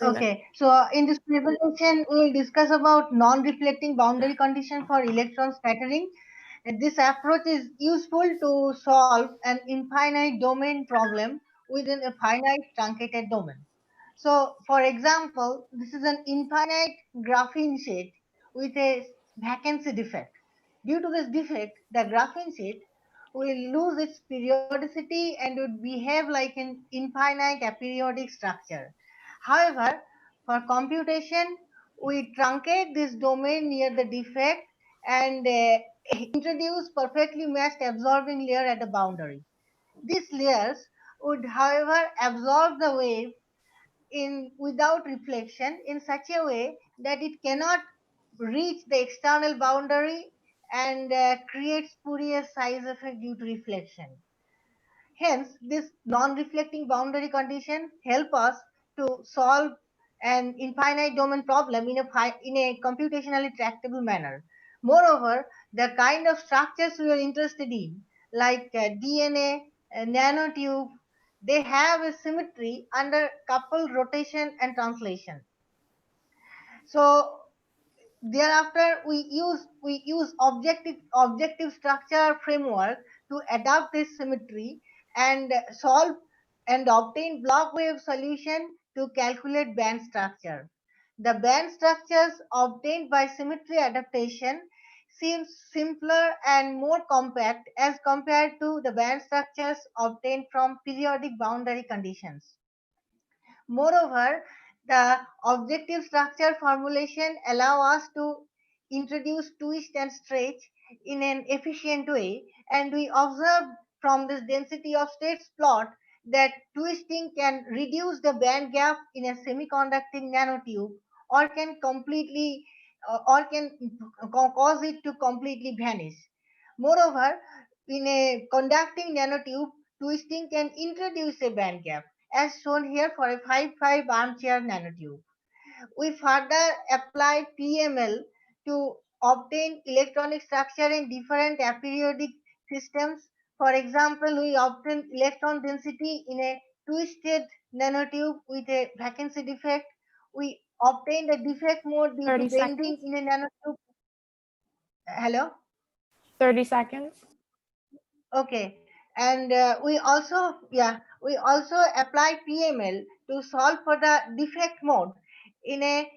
Okay, so in this presentation, we will discuss about non-reflecting boundary condition for electron scattering. And this approach is useful to solve an infinite domain problem within a finite truncated domain. So, for example, this is an infinite graphene sheet with a vacancy defect. Due to this defect, the graphene sheet will lose its periodicity and would behave like an infinite aperiodic structure. However, for computation, we truncate this domain near the defect and introduce perfectly matched absorbing layer at the boundary. These layers would, however, absorb the wave in without reflection in such a way that it cannot reach the external boundary and create spurious size effect due to reflection. Hence, this non-reflecting boundary condition help us to solve an infinite domain problem in a computationally tractable manner. Moreover, the kind of structures we are interested in, like DNA, nanotube, they have a symmetry under coupled rotation and translation. So thereafter, we use objective structure framework to adapt this symmetry and solve and obtain block wave solution to calculate band structure. The band structures obtained by symmetry adaptation seems simpler and more compact as compared to the band structures obtained from periodic boundary conditions. Moreover, the objective structure formulation allow us to introduce twist and stretch in an efficient way, and we observe from this density of states plot that twisting can reduce the band gap in a semiconducting nanotube or can completely or can cause it to completely vanish. Moreover, in a conducting nanotube, twisting can introduce a band gap as shown here for a 5-5 armchair nanotube. We further applied PML to obtain electronic structure in different aperiodic systems. For example, we obtained electron density in a twisted nanotube with a vacancy defect. We obtained a defect mode due to 30 bending seconds. in a nanotube. Hello? 30 seconds. Okay, and we also apply PML to solve for the defect mode in a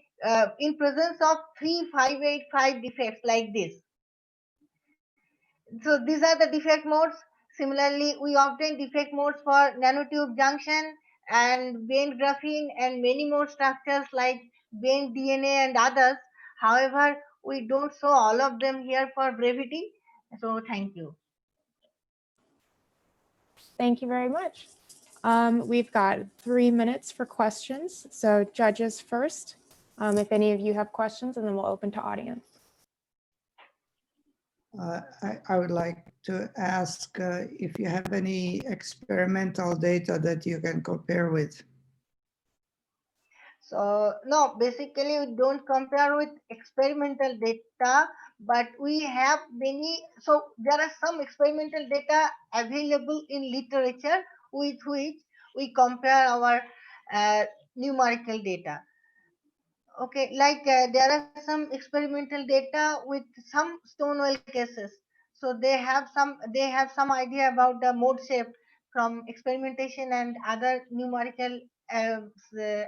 in presence of 3585 defects like this. So these are the defect modes. Similarly, we obtain defect modes for nanotube junction and bent graphene and many more structures like bent DNA and others. However, we don't show all of them here for brevity. So thank you. Thank you very much. We've got 3 minutes for questions. So judges first, if any of you have questions, and then we'll open to audience. I would like to ask if you have any experimental data that you can compare with. So no, basically we don't compare with experimental data, but we have many. So there are some experimental data available in literature with which we compare our numerical data. Okay, like there are some experimental data with some Stonewall cases. So they have some idea about the mode shape from experimentation and other numerical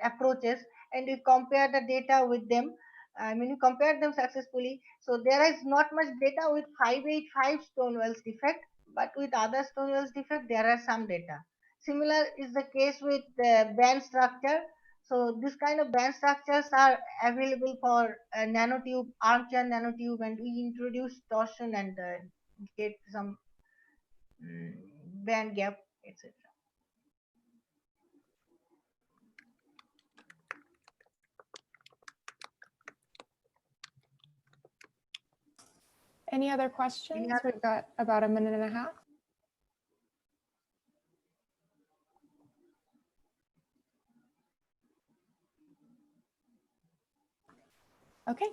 approaches, and we compare the data with them. I mean, we compare them successfully. So there is not much data with 585 Stonewall's defect, but with other Stonewall's defect, there are some data. Similar is the case with the band structure. So this kind of band structures are available for nanotube, armchair nanotube, and we introduce torsion and get some mm, band gap, etc. Any other questions? Any other- We've got about a minute and a half. Okay,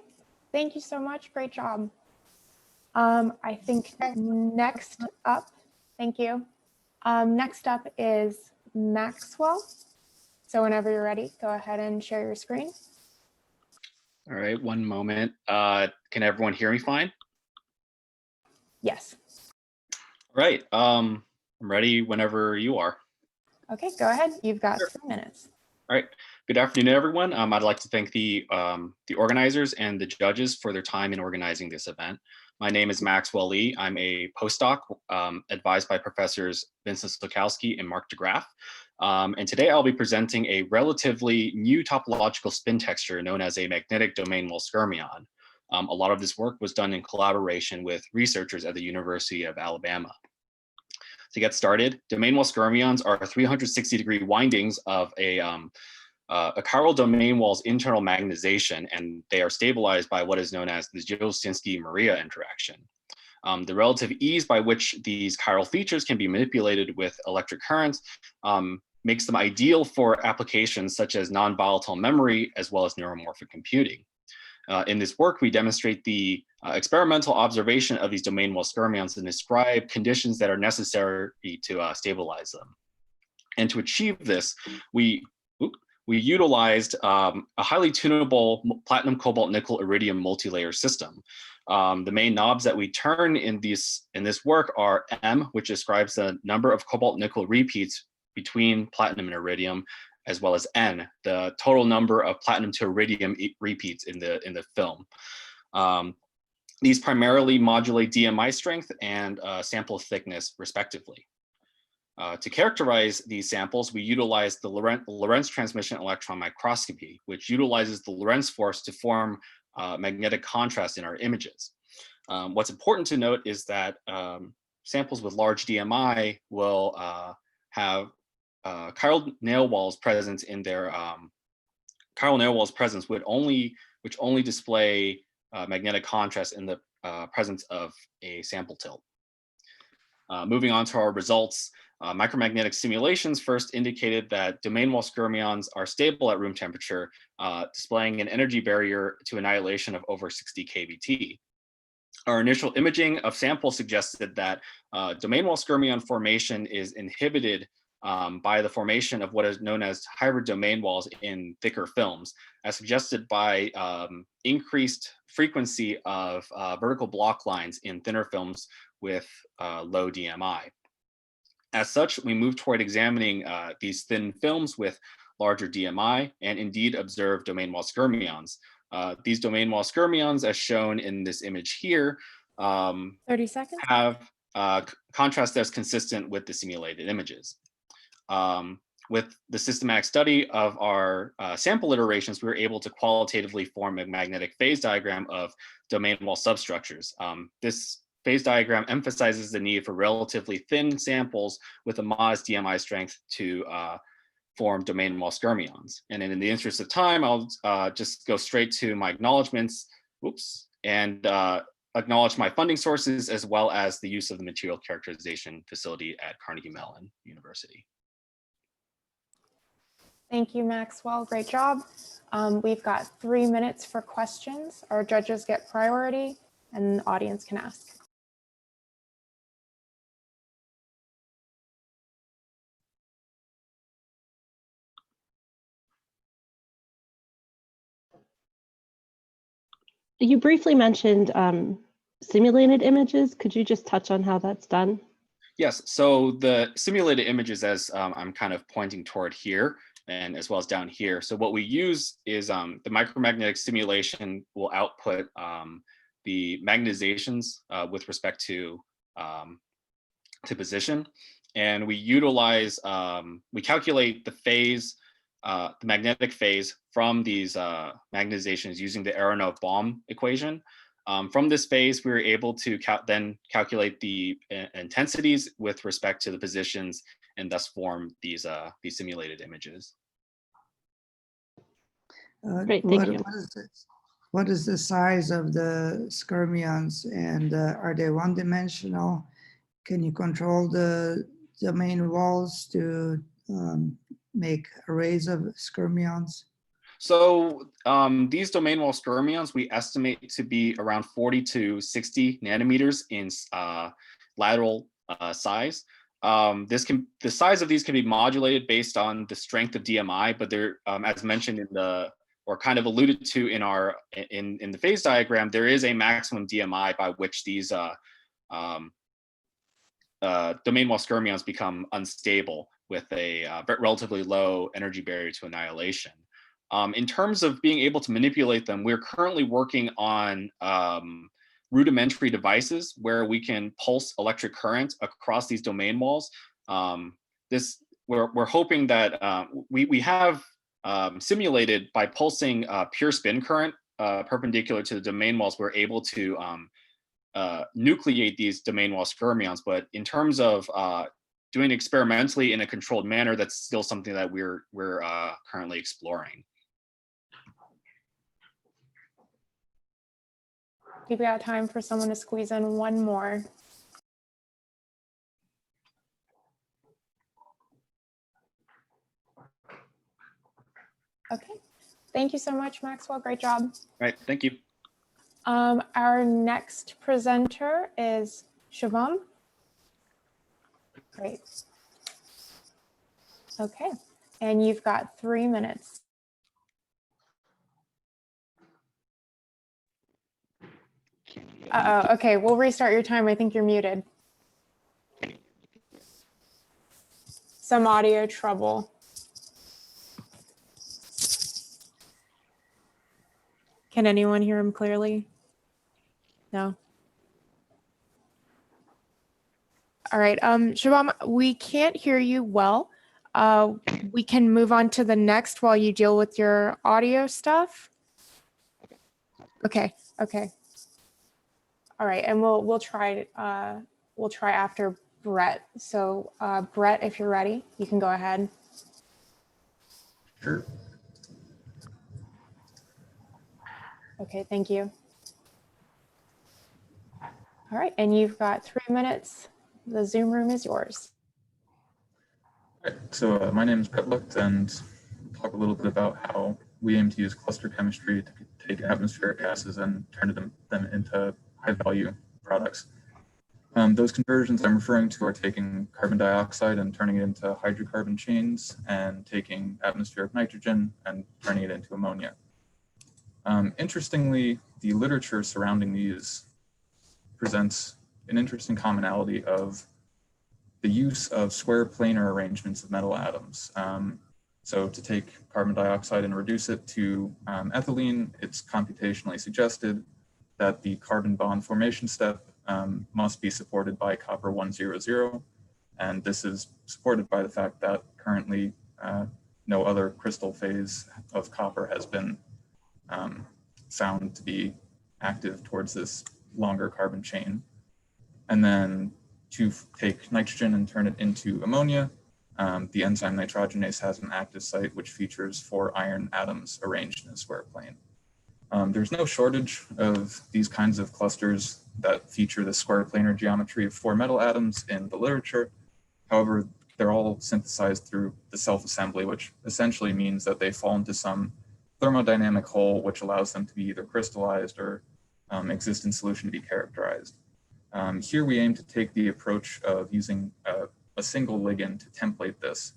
thank you so much. Great job. I think next up, thank you. Next up is Maxwell. So whenever you're ready, go ahead and share your screen. All right, one moment. Can everyone hear me fine? Yes. All right, I'm ready whenever you are. Okay, go ahead. You've got Sure. 3 minutes. All right, good afternoon, everyone. I'd like to thank the organizers and the judges for their time in organizing this event. My name is Maxwell Lee. I'm a postdoc advised by Professors Vincent Slukowski and Mark DeGraff. And today I'll be presenting a relatively new topological spin texture known as a magnetic domain wall skyrmion. A lot of this work was done in collaboration with researchers at the University of Alabama. To get started, domain wall skyrmions are 360-degree windings of a chiral domain wall's internal magnetization, and they are stabilized by what is known as the Jaruzelski-Maria interaction. The relative ease by which these chiral features can be manipulated with electric currents makes them ideal for applications such as non-volatile memory as well as neuromorphic computing. In this work, we demonstrate the experimental observation of these domain wall skyrmions and describe conditions that are necessary to stabilize them. And to achieve this, we utilized a highly tunable platinum, cobalt, nickel, iridium multi-layer system. The main knobs that we turn in this work are M, which describes the number of cobalt nickel repeats between platinum and iridium, as well as N, the total number of platinum to iridium repeats in the film. These primarily modulate DMI strength and sample thickness, respectively. To characterize these samples, we utilize the Lorentz transmission electron microscopy, which utilizes the Lorentz force to form magnetic contrast in our images. What's important to note is that samples with large DMI will have chiral nail walls present in their chiral nail walls presence which only display magnetic contrast in the presence of a sample tilt. Moving on to our results, micromagnetic simulations first indicated that domain wall skyrmions are stable at room temperature, displaying an energy barrier to annihilation of over 60 kVt. Our initial imaging of samples suggested that domain wall skyrmion formation is inhibited by the formation of what is known as hybrid domain walls in thicker films, as suggested by increased frequency of vertical block lines in thinner films with low DMI. As such, we moved toward examining these thin films with larger DMI and indeed observed domain wall skyrmions. These domain wall skyrmions, as shown in this image here, 30 seconds. have contrast that's consistent with the simulated images. With the systematic study of our sample iterations, we were able to qualitatively form a magnetic phase diagram of domain wall substructures. This phase diagram emphasizes the need for relatively thin samples with a modest DMI strength to form domain wall skyrmions. And in the interest of time, I'll just go straight to my acknowledgements, and acknowledge my funding sources as well as the use of the material characterization facility at Carnegie Mellon University. Thank you, Maxwell. Great job. We've got 3 minutes for questions. Our judges get priority and the audience can ask. You briefly mentioned simulated images. Could you just touch on how that's done? Yes, so the simulated images, as I'm kind of pointing toward here, and as well as down here. So what we use is the micromagnetic simulation will output the magnetizations with respect to position. And we utilize, we calculate the phase, the magnetic phase from these magnetizations using the Aronoff-Bohm equation. From this phase, we were able to then calculate the intensities with respect to the positions and thus form these simulated images. Great, thank you. What is the size of the skyrmions, and are they one-dimensional? Can you control the domain walls to make arrays of skyrmions? So these domain wall skyrmions, we estimate to be around 40 to 60 nanometers in lateral size. the size of these can be modulated based on the strength of DMI, but they're, as mentioned in the, or kind of alluded to in our, in the phase diagram, there is a maximum DMI by which these domain wall skyrmions become unstable with a relatively low energy barrier to annihilation. In terms of being able to manipulate them, we're currently working on rudimentary devices where we can pulse electric current across these domain walls. We're hoping that we have simulated by pulsing pure spin current perpendicular to the domain walls, we're able to nucleate these domain wall skyrmions. But in terms of doing it experimentally in a controlled manner, that's still something that we're currently exploring. I think we got time for someone to squeeze in one more. Okay, thank you so much, Maxwell. Great job. All right, thank you. Our next presenter is Shubham. Great. Okay, and you've got 3 minutes. Uh-oh, okay, we'll restart your time. I think you're muted. Some audio trouble. Can anyone hear him clearly? No? All right, Shubham, we can't hear you well. We can move on to the next while you deal with your audio stuff. Okay, okay. All right, and we'll try after Brett. So Brett, if you're ready, you can go ahead. Sure. Okay, thank you. All right, and you've got 3 minutes. The Zoom room is yours. All right, so my name is Brett Lucht, and I'll talk a little bit about how we aim to use cluster chemistry to take atmospheric gases and turn them into high-value products. Those conversions I'm referring to are taking carbon dioxide and turning it into hydrocarbon chains, and taking atmospheric nitrogen and turning it into ammonia. Interestingly, the literature surrounding these presents an interesting commonality of the use of square planar arrangements of metal atoms. So to take carbon dioxide and reduce it to ethylene, it's computationally suggested that the carbon bond formation step must be supported by copper 100. And this is supported by the fact that currently no other crystal phase of copper has been found to be active towards this longer carbon chain. And then to take nitrogen and turn it into ammonia, the enzyme nitrogenase has an active site which features 4 iron atoms arranged in a square plane. There's no shortage of these kinds of clusters that feature the square planar geometry of 4 metal atoms in the literature. However, they're all synthesized through the self-assembly, which essentially means that they fall into some thermodynamic hole which allows them to be either crystallized or exist in solution to be characterized. Here we aim to take the approach of using a single ligand to template this.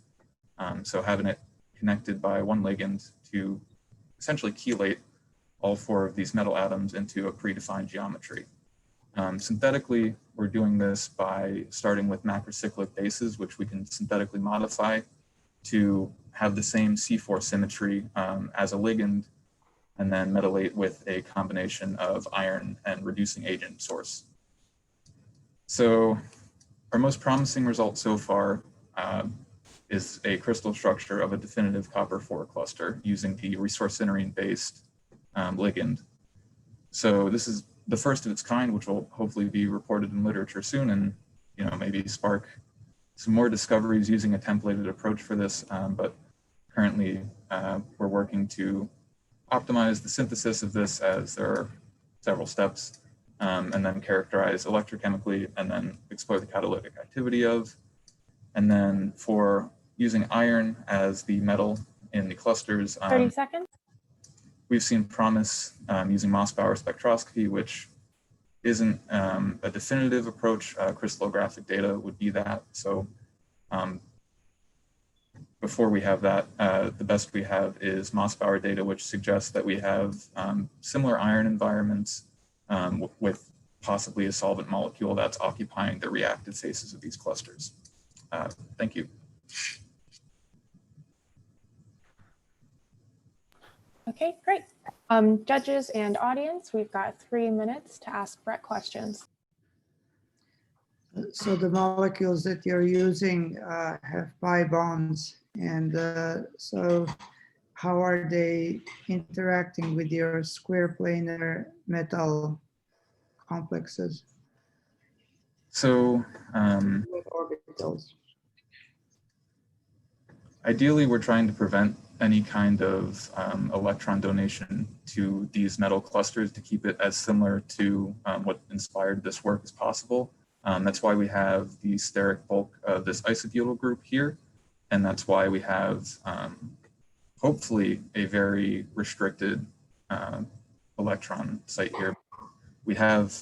So having it connected by one ligand to essentially chelate all 4 of these metal atoms into a predefined geometry. Synthetically, we're doing this by starting with macrocyclic bases, which we can synthetically modify to have the same C4 symmetry as a ligand, and then metallate with a combination of iron and reducing agent source. So our most promising result so far is a crystal structure of a definitive copper-4 cluster using the resorcinarine-based ligand. So this is the first of its kind, which will hopefully be reported in literature soon, and maybe spark some more discoveries using a templated approach for this. But currently, we're working to optimize the synthesis of this, as there are several steps, and then characterize electrochemically, and then explore the catalytic activity of. And then for using iron as the metal in the clusters, 30 seconds. We've seen promise using Mossbauer spectroscopy, which isn't a definitive approach. Crystallographic data would be that. So Before we have that, the best we have is Mossbauer data, which suggests that we have similar iron environments with possibly a solvent molecule that's occupying the reactive faces of these clusters. Thank you. Okay, great. Judges and audience, we've got 3 minutes to ask Brett questions. So the molecules that you're using have pi bonds, and so how are they interacting with your square planar metal complexes? So With orbitals. ideally, we're trying to prevent any kind of electron donation to these metal clusters to keep it as similar to what inspired this work as possible. That's why we have the steric bulk of this isobutyl group here. And that's why we have hopefully a very restricted electron site here. We have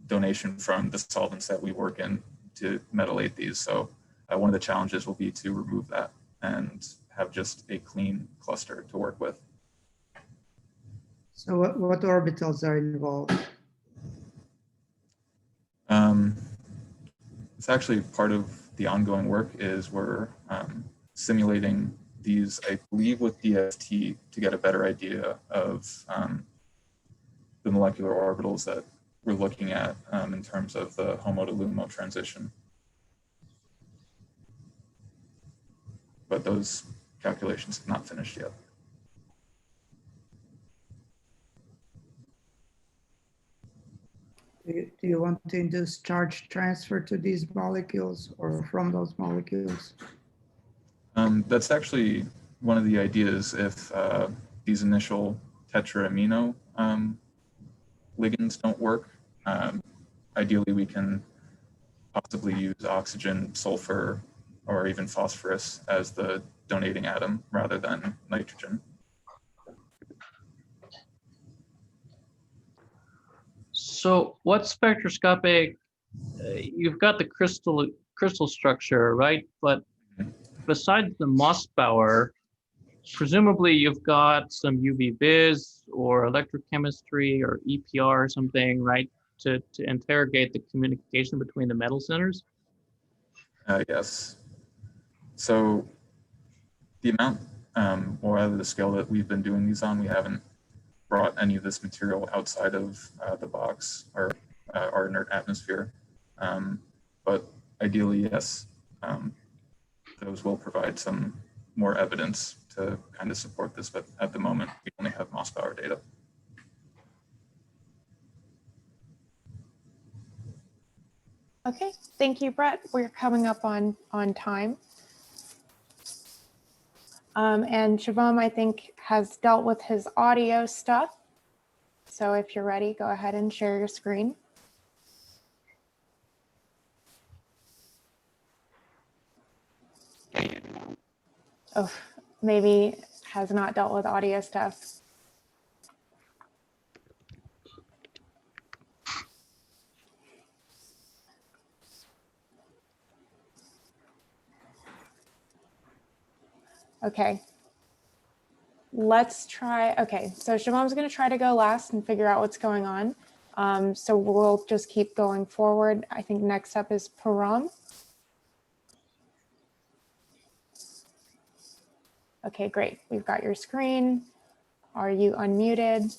donation from the solvents that we work in to metallate these. So one of the challenges will be to remove that and have just a clean cluster to work with. So what orbitals are involved? It's actually part of the ongoing work is we're simulating these, I believe, with DFT to get a better idea of the molecular orbitals that we're looking at in terms of the HOMO to LUMO transition. But those calculations have not finished yet. Do you want to induce charge transfer to these molecules or from those molecules? That's actually one of the ideas if these initial tetraamino ligands don't work. Ideally, we can possibly use oxygen, sulfur, or even phosphorus as the donating atom rather than nitrogen. So what spectroscopic, you've got the crystal structure, right? But besides the Mossbauer, presumably you've got some UV vis or electrochemistry or EPR or something, right? To interrogate the communication between the metal centers? Yes. So the amount, or rather the scale that we've been doing these on, we haven't brought any of this material outside of the box or our inert atmosphere. But ideally, yes, those will provide some more evidence to kind of support this, but at the moment, we only have Mossbauer data. Okay, thank you, Brett. We're coming up on time. And Shubham, I think, has dealt with his audio stuff. So if you're ready, go ahead and share your screen. Oh, maybe has not dealt with audio stuff. Okay, let's try. Okay, so Shubham's going to try to go last and figure out what's going on. So we'll just keep going forward. I think next up is Param. Okay, great. We've got your screen. Are you unmuted?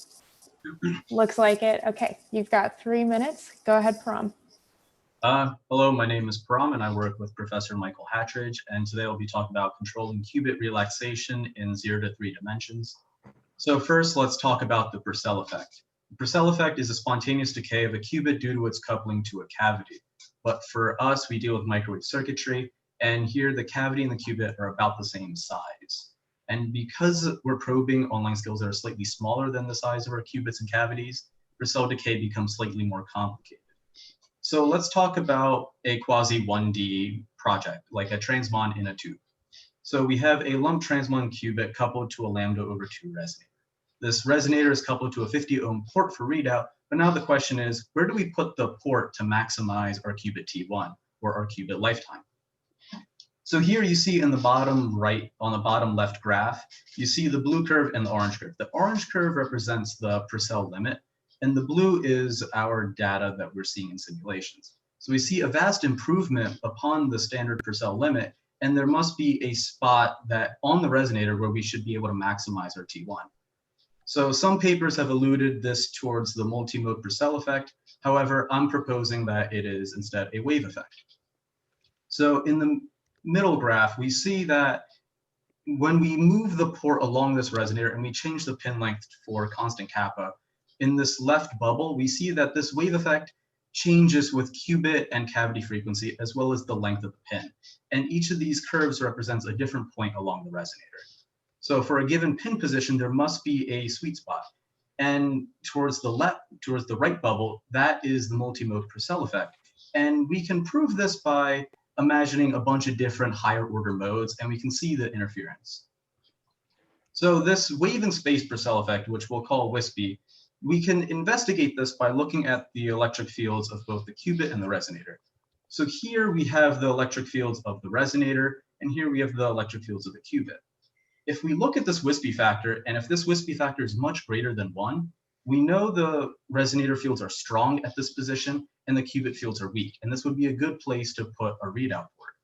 Looks like it. Okay, you've got 3 minutes. Go ahead, Param. Hello, my name is Param and I work with Professor Michael Hatridge, and today we'll be talking about controlling qubit relaxation in 0 to 3 dimensions. So first, let's talk about the Purcell effect. The Purcell effect is a spontaneous decay of a qubit due to its coupling to a cavity. But for us, we deal with microwave circuitry, and here the cavity and the qubit are about the same size. And because we're probing on line scales that are slightly smaller than the size of our qubits and cavities, Purcell decay becomes slightly more complicated. So let's talk about a quasi 1D project, like a transmon in a tube. So we have a lump transmon qubit coupled to a lambda over 2 resonator. This resonator is coupled to a 50 ohm port for readout, but now the question is, where do we put the port to maximize our qubit T1 or our qubit lifetime? So here you see in the bottom right, on the bottom left graph, you see the blue curve and the orange curve. The orange curve represents the Purcell limit, and the blue is our data that we're seeing in simulations. So we see a vast improvement upon the standard Purcell limit, and there must be a spot that on the resonator where we should be able to maximize our T1. So some papers have alluded this towards the multi-mode Purcell effect. However, I'm proposing that it is instead a wave effect. So in the middle graph, we see that when we move the port along this resonator and we change the pin length for constant kappa, in this left bubble, we see that this wave effect changes with qubit and cavity frequency, as well as the length of the pin. And each of these curves represents a different point along the resonator. So for a given pin position, there must be a sweet spot. And towards the right bubble, that is the multi-mode Purcell effect. And we can prove this by imagining a bunch of different higher order modes, and we can see the interference. So this wave in space Purcell effect, which we'll call wispy, we can investigate this by looking at the electric fields of both the qubit and the resonator. So here we have the electric fields of the resonator, and here we have the electric fields of the qubit. If we look at this wispy factor, and if this wispy factor is much greater than 1, we know the resonator fields are strong at this position and the qubit fields are weak, and this would be a good place to put a readout port.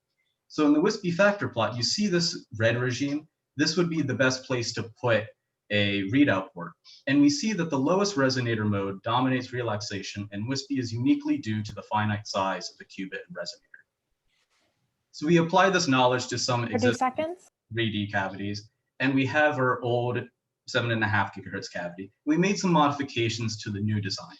So in the wispy factor plot, you see this red regime. This would be the best place to put a readout port. And we see that the lowest resonator mode dominates relaxation, and wispy is uniquely due to the finite size of the qubit and resonator. So we apply this knowledge to some 30 existing seconds. 3D cavities, and we have our old 7.5 gigahertz cavity. We made some modifications to the new design.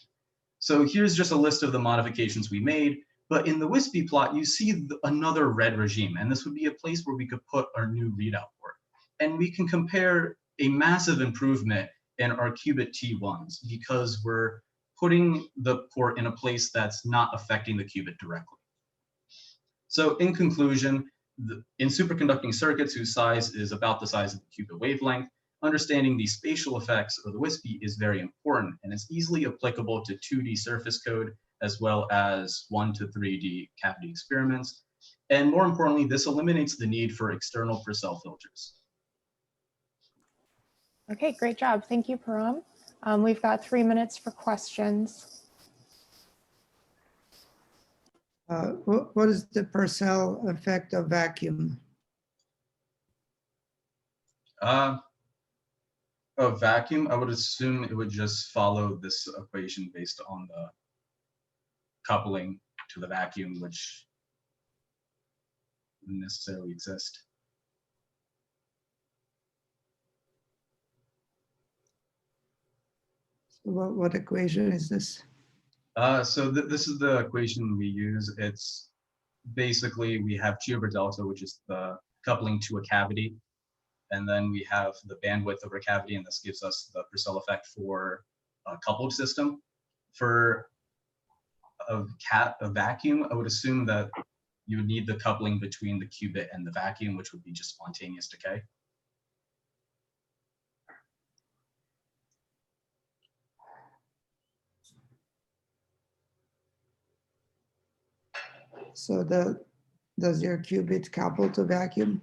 So here's just a list of the modifications we made, but in the wispy plot, you see another red regime, and this would be a place where we could put our new readout port. And we can compare a massive improvement in our qubit T1s because we're putting the port in a place that's not affecting the qubit directly. So in conclusion, in superconducting circuits whose size is about the size of the qubit wavelength, understanding the spatial effects of the wispy is very important, and it's easily applicable to 2D surface code as well as 1 to 3D cavity experiments. And more importantly, this eliminates the need for external Purcell filters. Okay, great job. Thank you, Param. We've got 3 minutes for questions. What is the Purcell effect of vacuum? A vacuum, I would assume it would just follow this equation based on the coupling to the vacuum, which wouldn't necessarily exist. So what equation is this? So this is the equation we use. It's basically, we have G over delta, which is the coupling to a cavity. And then we have the bandwidth over cavity, and this gives us the Purcell effect for a coupled system. For a vacuum, I would assume that you would need the coupling between the qubit and the vacuum, which would be just spontaneous decay. So does your qubit couple to vacuum?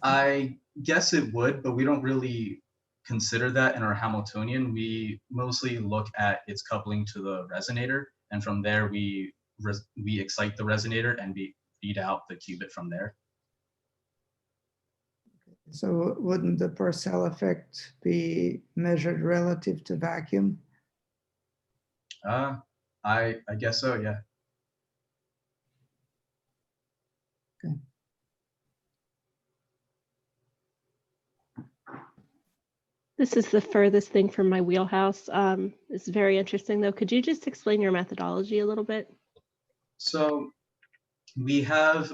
I guess it would, but we don't really consider that in our Hamiltonian. We mostly look at its coupling to the resonator, and from there we excite the resonator and we feed out the qubit from there. So wouldn't the Purcell effect be measured relative to vacuum? I guess so, yeah. Okay. This is the furthest thing from my wheelhouse. It's very interesting though. Could you just explain your methodology a little bit? So we have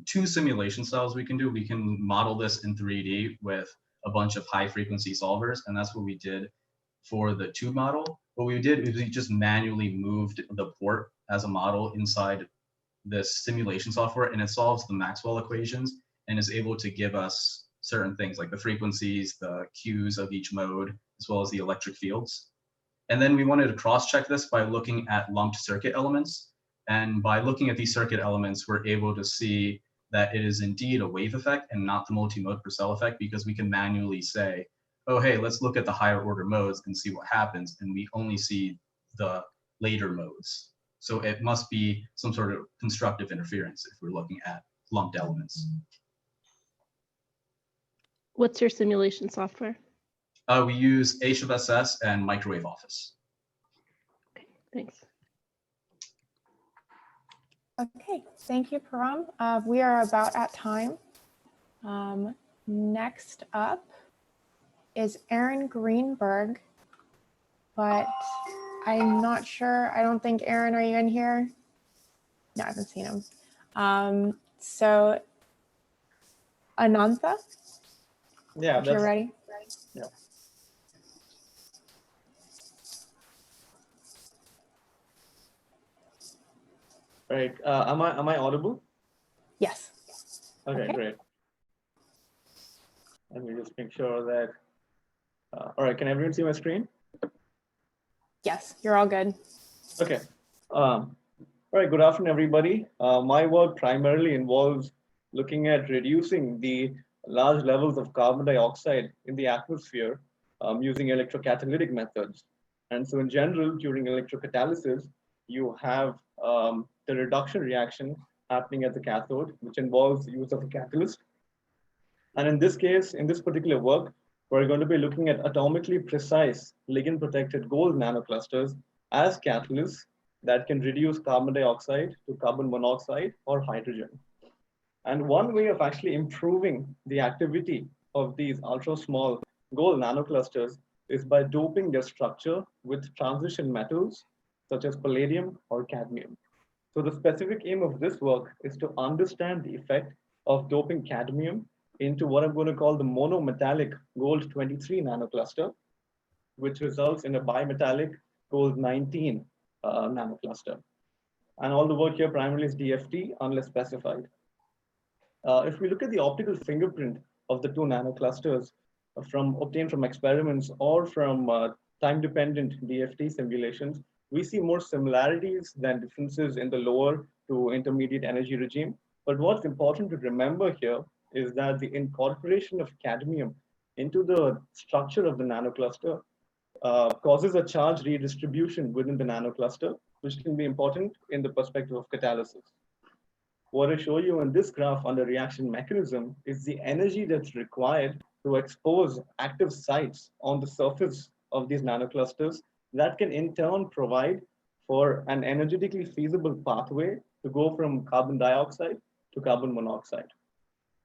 2 simulation styles we can do. We can model this in 3D with a bunch of high frequency solvers, and that's what we did for the tube model. What we did is we just manually moved the port as a model inside this simulation software, and it solves the Maxwell equations and is able to give us certain things like the frequencies, the Qs of each mode, as well as the electric fields. And then we wanted to cross-check this by looking at lumped circuit elements. And by looking at these circuit elements, we're able to see that it is indeed a wave effect and not the multi-mode Purcell effect, because we can manually say, oh, hey, let's look at the higher order modes and see what happens. And we only see the later modes. So it must be some sort of constructive interference if we're looking at lumped elements. What's your simulation software? We use HFSS and Microwave Office. Okay, thanks. Okay, thank you, Param. We are about at time. Next up is Aaron Greenberg, but I'm not sure. I don't think, Aaron, are you in here? No, I haven't seen him. So Anantha, Yeah, if you're ready. Yeah. Right. Am I audible? Yes. Okay, great. Let me just make sure that. All right. Can everyone see my screen? Yes, you're all good. Okay. All right. Good afternoon, everybody. My work primarily involves looking at reducing the large levels of carbon dioxide in the atmosphere using electrocatalytic methods. And so in general, during electrocatalysis, you have the reduction reaction happening at the cathode, which involves the use of a catalyst. And in this case, in this particular work, we're going to be looking at atomically precise ligand-protected gold nanoclusters as catalysts that can reduce carbon dioxide to carbon monoxide or hydrogen. And one way of actually improving the activity of these ultra-small gold nanoclusters is by doping their structure with transition metals, such as palladium or cadmium. So the specific aim of this work is to understand the effect of doping cadmium into what I'm going to call the monometallic gold-23 nanocluster, which results in a bimetallic gold-19 nanocluster. And all the work here primarily is DFT unless specified. If we look at the optical fingerprint of the two nanoclusters obtained from experiments or from time-dependent DFT simulations, we see more similarities than differences in the lower to intermediate energy regime. But what's important to remember here is that the incorporation of cadmium into the structure of the nanocluster causes a charge redistribution within the nanocluster, which can be important in the perspective of catalysis. What I show you in this graph under reaction mechanism is the energy that's required to expose active sites on the surface of these nanoclusters that can in turn provide for an energetically feasible pathway to go from carbon dioxide to carbon monoxide.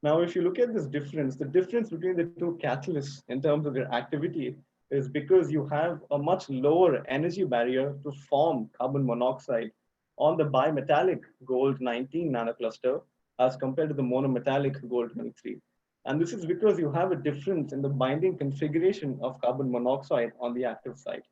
Now, if you look at this difference, the difference between the two catalysts in terms of their activity is because you have a much lower energy barrier to form carbon monoxide on the bimetallic gold-19 nanocluster as compared to the monometallic gold-23. And this is because you have a difference in the binding configuration of carbon monoxide on the active site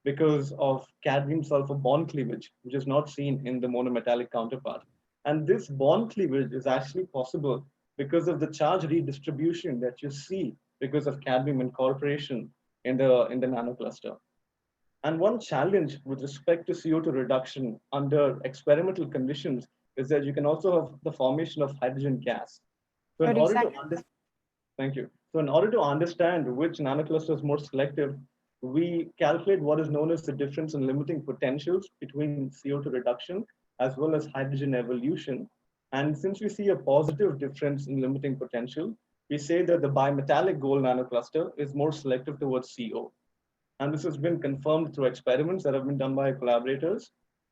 because of cadmium sulfur bond cleavage, which is not seen in the monometallic counterpart. And this bond cleavage is actually possible because of the charge redistribution that you see because of cadmium incorporation in the nanocluster. And one challenge with respect to CO2 reduction under experimental conditions is that you can also have the formation of hydrogen gas. So in order to understand, thank you. So in order to understand which nanocluster is more selective, we calculate what is known as the difference in limiting potentials between CO2 reduction as well as hydrogen evolution. And since we see a positive difference in limiting potential, we say that the bimetallic gold nanocluster is more selective towards CO. And this has been confirmed through experiments that have been done by collaborators,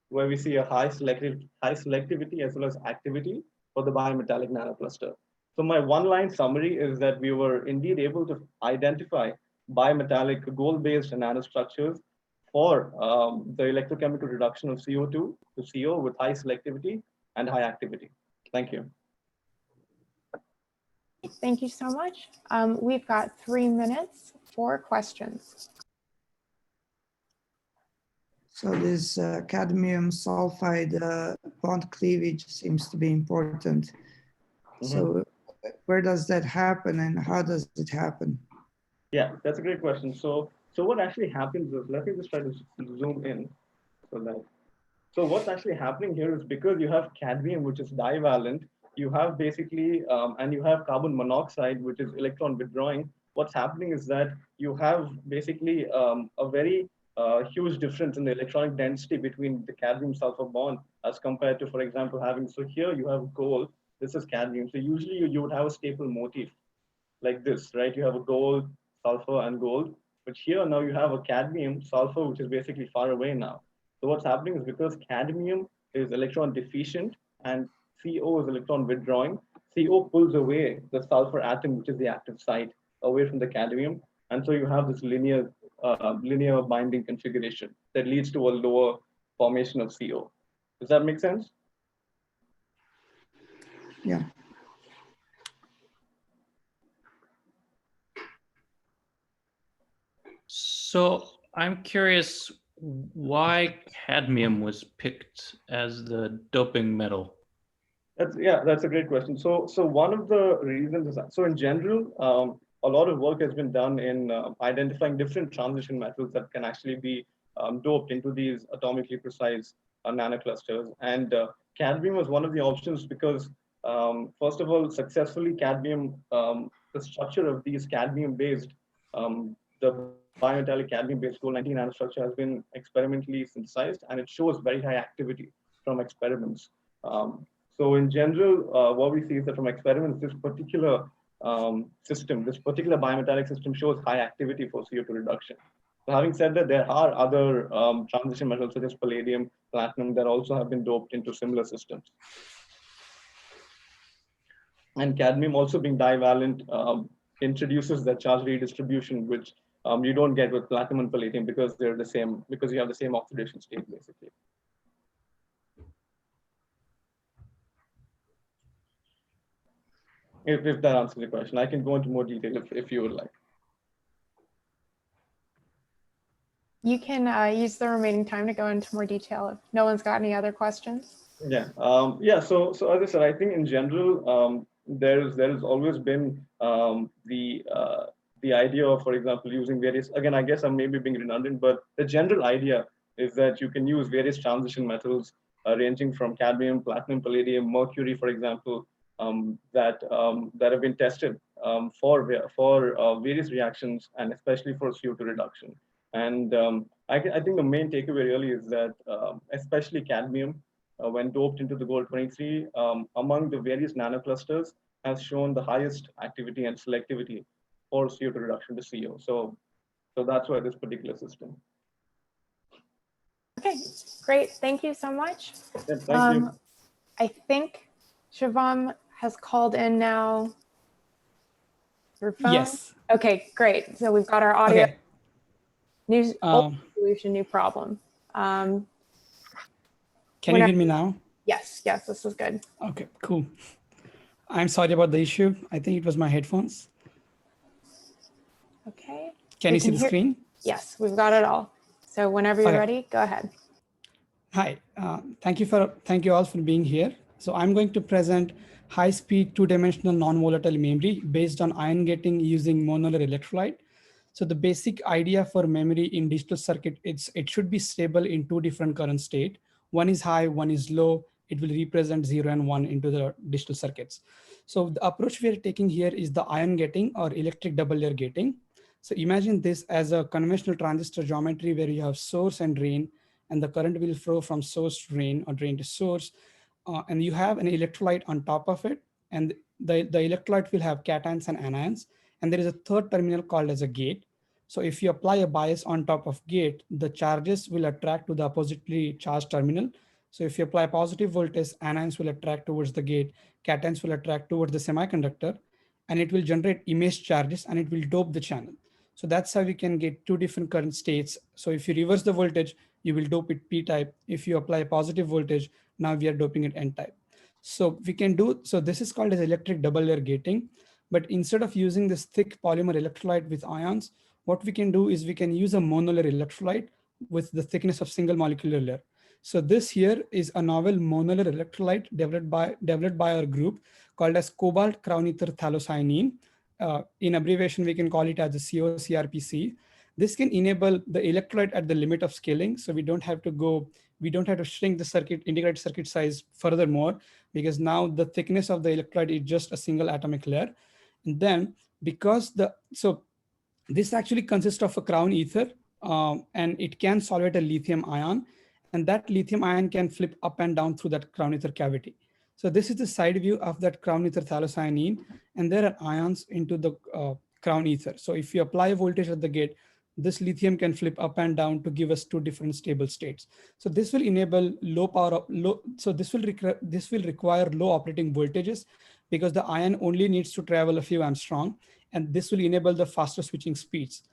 where we see a high selectivity as well as activity for the bimetallic nanocluster. So my one-line summary is that we were indeed able to identify bimetallic gold-based nanostructures for the electrochemical reduction of CO2 to CO with high selectivity and high activity. Thank you. Thank you so much. We've got 3 minutes for questions. So this cadmium sulfide bond cleavage seems to be important. Mm-hmm. So where does that happen and how does it happen? Yeah, that's a great question. So what actually happens is, let me just try to zoom in so that So what's actually happening here is because you have cadmium, which is divalent, you have basically, and you have carbon monoxide, which is electron withdrawing. What's happening is that you have basically a very huge difference in the electronic density between the cadmium sulfur bond as compared to, for example, having, so here you have gold, this is cadmium. So usually you would have a staple motif like this, right? You have a gold, sulfur, and gold. But here now you have a cadmium, sulfur, which is basically far away now. So what's happening is because cadmium is electron deficient and CO is electron withdrawing, CO pulls away the sulfur atom, which is the active site, away from the cadmium. And so you have this linear binding configuration that leads to a lower formation of CO. Does that make sense? Yeah. So I'm curious why cadmium was picked as the doping metal. That's a great question. So one of the reasons is that, so in general, a lot of work has been done in identifying different transition metals that can actually be doped into these atomically precise nanoclusters. And cadmium was one of the options because, first of all, successfully cadmium, the structure of these cadmium-based, the bimetallic cadmium-based gold-19 nanostructure has been experimentally synthesized, and it shows very high activity from experiments. So in general, what we see is that from experiments, this particular system, this particular bimetallic system shows high activity for CO2 reduction. So having said that, there are other transition metals such as palladium, platinum that also have been doped into similar systems. And cadmium also being divalent introduces that charge redistribution, which you don't get with platinum and palladium because they're the same, because you have the same oxidation state basically. If that answers the question, I can go into more detail if you would like. You can use the remaining time to go into more detail if no one's got any other questions. Yeah, so as I said, I think in general, there has always been the idea of, for example, using various, again, I guess I'm maybe being redundant, but the general idea is that you can use various transition metals ranging from cadmium, platinum, palladium, mercury, for example, that have been tested for various reactions and especially for CO2 reduction. And I think the main takeaway really is that especially cadmium, when doped into the gold-23, among the various nanoclusters, has shown the highest activity and selectivity for CO2 reduction to CO. So that's why this particular system. Okay, great. Thank you so much. Yeah, thank you. I think Shubham has called in now. Your phone? Yes. Okay, great. So we've got our audio. Okay. New old solution, new problem. Can you hear me now? Yes, this is good. Okay, cool. I'm sorry about the issue. I think it was my headphones. Okay. Can you see the screen? Yes, we've got it all. So whenever you're ready, go ahead. Hi, thank you all for being here. So I'm going to present high-speed two-dimensional non-volatile memory based on ion gating using monolayer electrolyte. So the basic idea for memory in digital circuit, it should be stable in two different current state. One is high, one is low. It will represent 0 and 1 into the digital circuits. So the approach we are taking here is the ion gating or electric double layer gating. So imagine this as a conventional transistor geometry where you have source and drain, and the current will flow from source to drain or drain to source. And you have an electrolyte on top of it. And the electrolyte will have cations and anions. And there is a third terminal called as a gate. So if you apply a bias on top of gate, the charges will attract to the oppositely charged terminal. So if you apply positive voltage, anions will attract towards the gate, cations will attract towards the semiconductor, and it will generate image charges and it will dope the channel. So that's how we can get two different current states. So if you reverse the voltage, you will dope it p-type. If you apply positive voltage, now we are doping it n-type. So we can do, so this is called as electric double layer gating. But instead of using this thick polymer electrolyte with ions, what we can do is we can use a monolayer electrolyte with the thickness of single molecular layer. So this here is a novel monolayer electrolyte developed by our group called as cobalt crown ether phthalocyanine. In abbreviation, we can call it as the COCRPC. This can enable the electrolyte at the limit of scaling. So we don't have to go we don't have to shrink the circuit, integrated circuit size furthermore, because now the thickness of the electrolyte is just a single atomic layer. And then because this actually consists of a crown ether, and it can solvate a lithium ion, and that lithium ion can flip up and down through that crown ether cavity. So this is the side view of that crown ether phthalocyanine, and there are ions into the crown ether. So if you apply a voltage at the gate, this lithium can flip up and down to give us two different stable states. So this will enable low power, so this will require low operating voltages, because the ion only needs to travel a few Armstrong, and this will enable the faster switching speeds.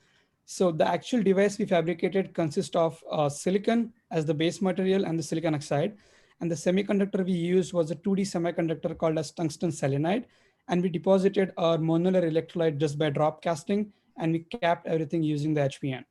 So the actual device we fabricated consists of silicon as the base material and the silicon oxide. And the semiconductor we used was a 2D semiconductor called as tungsten selenide. And we deposited our monolayer electrolyte just by drop casting, and we capped everything using the HPN.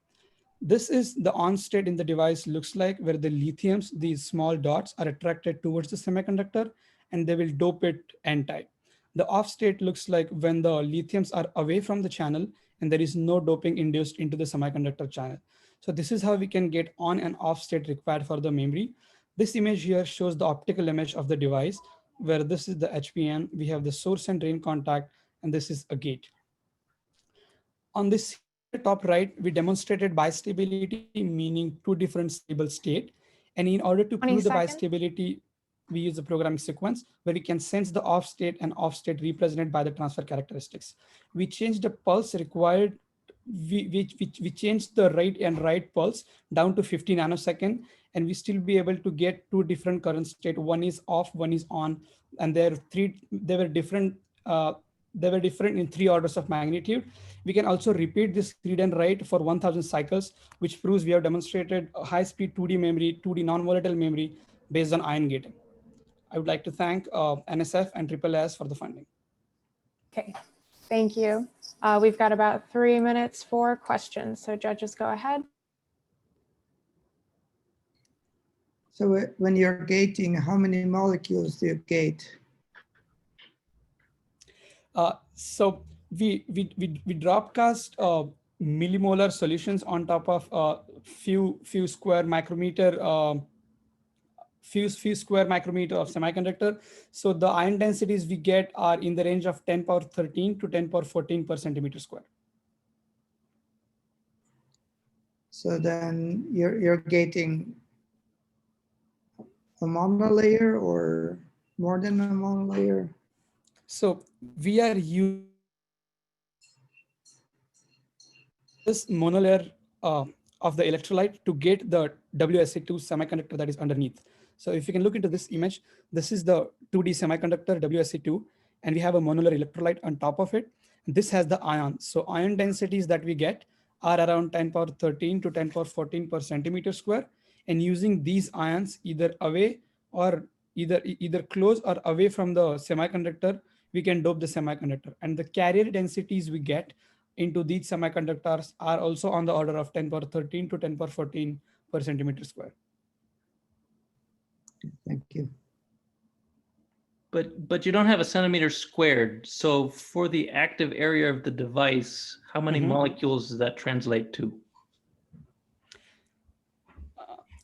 This is the on state in the device looks like, where the lithiums, these small dots, are attracted towards the semiconductor, and they will dope it N-type. The off state looks like when the lithiums are away from the channel and there is no doping induced into the semiconductor channel. So this is how we can get on and off state required for the memory. This image here shows the optical image of the device, where this is the HPN, we have the source and drain contact, and this is a gate. On this top right, we demonstrated bistability, meaning two different stable state. And in order to prove the bistability, we use a programming sequence where we can sense the off state and off state represented by the transfer characteristics. We changed the pulse required. We changed the right pulse down to 50 nanosecond, and we still be able to get two different current state. One is off, one is on, and they were different in 3 orders of magnitude. We can also repeat this read and write for 1000 cycles, which proves we have demonstrated a high-speed 2D memory, 2D non-volatile memory based on ion gating. I would like to thank NSF and AAAS for the funding. Okay, thank you. We've got about 3 minutes for questions, so judges, go ahead. So when you're gating, how many molecules do you gate? So we dropcast millimolar solutions on top of few square micrometer few square micrometer of semiconductor. So the ion densities we get are in the range of 10 power 13 to 10 power 14 per centimeter square. So then you're gating a monolayer or more than a monolayer? So we are using this monolayer of the electrolyte to get the WSA2 semiconductor that is underneath. So if you can look into this image, this is the 2D semiconductor WSA2, and we have a monolayer electrolyte on top of it. This has the ions. So ion densities that we get are around 10 power 13 to 10 power 14 per centimeter square. And using these ions either away or either close or away from the semiconductor, we can dope the semiconductor. And the carrier densities we get into these semiconductors are also on the order of 10 power 13 to 10 power 14 per centimeter square. Thank you. But you don't have a centimeter squared. So for the active area of the device, how many molecules does that translate to?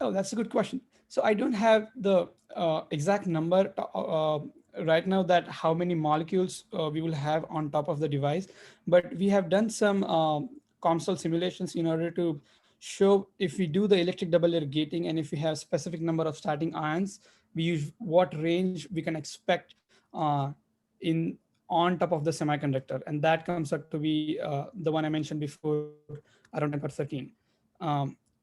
Oh, that's a good question. So I don't have the exact number right now that how many molecules we will have on top of the device, but we have done some COMSOL simulations in order to show if we do the electric double layer gating and if we have specific number of starting ions, we use what range we can expect on top of the semiconductor, and that comes up to be the one I mentioned before, around 10 per 13.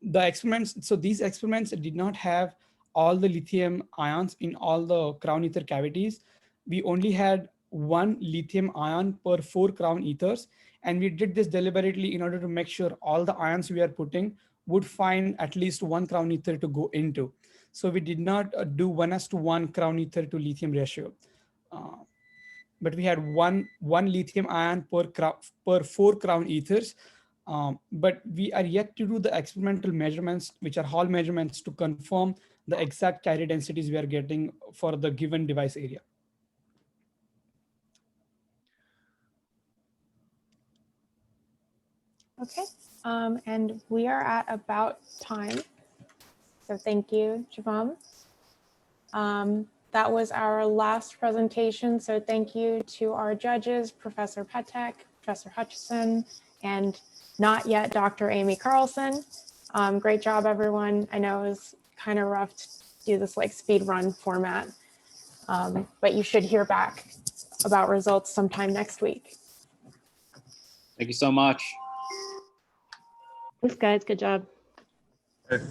The experiments, so these experiments did not have all the lithium ions in all the crown ether cavities. We only had one lithium ion per 4 crown ethers. And we did this deliberately in order to make sure all the ions we are putting would find at least one crown ether to go into. So we did not do 1:1 crown ether to lithium ratio. But we had one lithium ion per 4 crown ethers. But we are yet to do the experimental measurements, which are Hall measurements, to confirm the exact carrier densities we are getting for the given device area. Okay, and we are at about time. So thank you, Shubham. That was our last presentation. So thank you to our judges, Professor Petek, Professor Hutchison, and not yet Dr. Amy Carlson. Great job, everyone. I know it was kind of rough to do this like speed run format, but you should hear back about results sometime next week. Thank you so much. Thanks, guys. Good job. Okay.